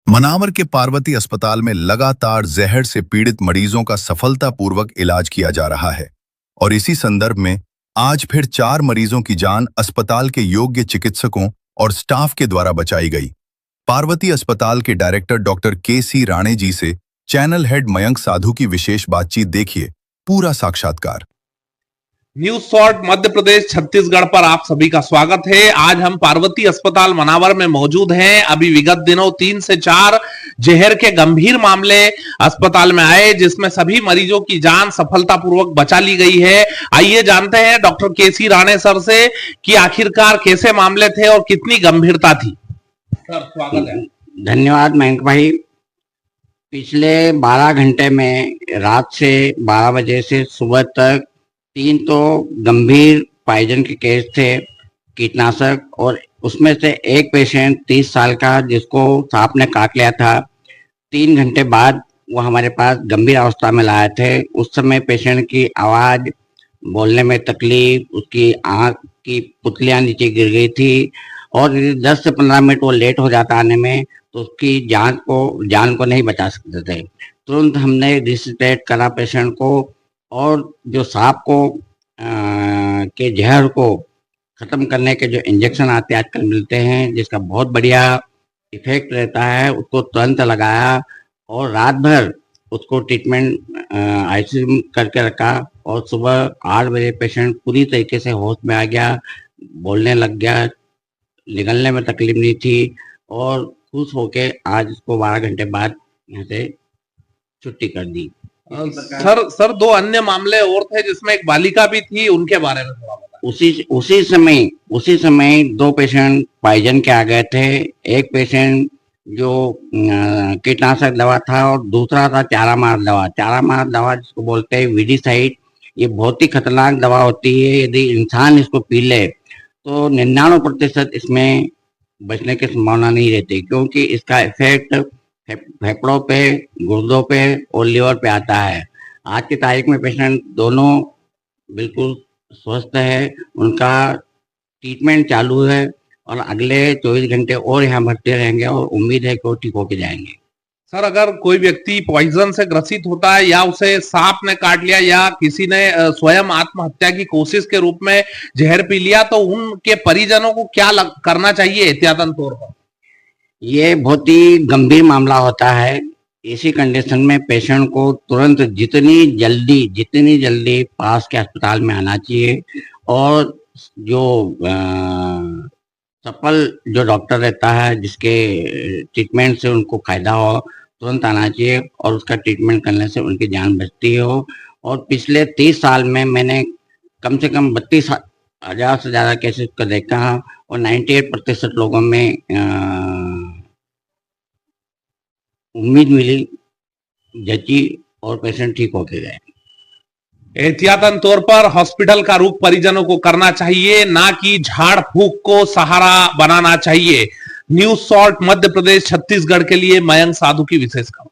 मनावर के पार्वती अस्पताल में लगातार जहर से पीड़ित मरीजों का सफलतापूर्वक इलाज किया जा रहा है और इसी संदर्भ में आज फिर 4 मरीजों की जान अस्पताल के योग्य चिकित्सकों और स्टाफ के द्वारा बचाई गई। पार्वती अस्पताल के डायरेक्टर डॉक्टर के.सी. राणे जी से चैनल हेड मयंक साधु की विशेष बातचीत देखिए पूरा साक्षात्कार। न्यूज शॉर्ट मध्य प्रदेश छत्तीसगढ़ पर आप सभी का स्वागत है। आज हम पार्वती अस्पताल मनावर में मौजूद हैं। अभी विगत दिनों 3 से 4 जहर के गंभीर मामले अस्पताल में आए, जिसमें सभी मरीजों की जान सफलतापूर्वक बचा ली गई है। आइए जानते हैं डॉक्टर के.सी. राणे सर से कि आखिरकार कैसे मामले थे और कितनी गंभीरता थी। सर स्वागत है। धन्यवाद मयंक भाई। पिछले 12 घंटे में रात से 12 बजे से सुबह तक 3 तो गंभीर पॉइजन के केस थे, कीटनाशक, और उसमें से एक पेशेंट 30 साल का जिसको सांप ने काट लिया था। 3 घंटे बाद वो हमारे पास गंभीर अवस्था में लाए थे। उस समय पेशेंट की आवाज, बोलने में तकलीफ, उसकी आंख की पुतलियां नीचे गिर गई थी और 10 से 15 मिनट वो लेट हो जाता आने में तो उसकी जान को नहीं बचा सकते थे। तुरंत हमने रिससिटेट करा पेशेंट को और जो सांप को के जहर को खत्म करने के जो इंजेक्शन आते आजकल मिलते हैं, जिसका बहुत बढ़िया इफेक्ट रहता है, उसको तुरंत लगाया और रात भर उसको ट्रीटमेंट आईसीयू में करके रखा और सुबह 8 बजे पेशेंट पूरी तरीके से होश में आ गया, बोलने लग गया, निगलने में तकलीफ नहीं थी और खुश होके आज उसको 12 घंटे बाद यहाँ से छुट्टी कर दी। सर 2 अन्य मामले और थे जिसमें एक बालिका भी थी, उनके बारे में थोड़ा बताएं। उसी समय 2 पेशेंट पॉइजन के आ गए थे। एक पेशेंट जो कीटनाशक दवा था और दूसरा था चारामार दवा जिसको बोलते हैं वीडिसाइड। ये बहुत ही खतरनाक दवा होती है। यदि इंसान इसको पी ले तो 99% इसमें बचने की संभावना नहीं रहती, क्योंकि इसका इफेक्ट फेफड़ों पे, गुर्दों पे और लीवर पे आता है। आज की तारीख में पेशेंट दोनों बिल्कुल स्वस्थ है, उनका ट्रीटमेंट चालू है और अगले 24 घंटे और यहाँ भर्ती रहेंगे और उम्मीद है कि वो ठीक होके जाएंगे। सर अगर कोई व्यक्ति पॉइजन से ग्रसित होता है या उसे सांप ने काट लिया या किसी ने स्वयं आत्महत्या की कोशिश के रूप में जहर पी लिया, तो उनके परिजनों को क्या करना चाहिए एहतियातन तौर पर? ये बहुत ही गंभीर मामला होता है। इसी कंडीशन में पेशेंट को तुरंत जितनी जल्दी पास के अस्पताल में आना चाहिए और जो सफल जो डॉक्टर रहता है जिसके ट्रीटमेंट से उनको फायदा हो, तुरंत आना चाहिए और उसका ट्रीटमेंट करने से उनकी जान बचती हो। और पिछले 30 साल में मैंने कम से कम 32,000 से ज़्यादा केसेस को देखा और 98% लोगों में उम्मीद मिली, जची और पेशेंट ठीक होके गए। एहतियातन तौर पर हॉस्पिटल का रुख परिजनों को करना चाहिए, ना कि झाड़ फूक को सहारा बनाना चाहिए। न्यूज शॉर्ट मध्य प्रदेश छत्तीसगढ़ के लिए मयंक साधु की विशेष खबर।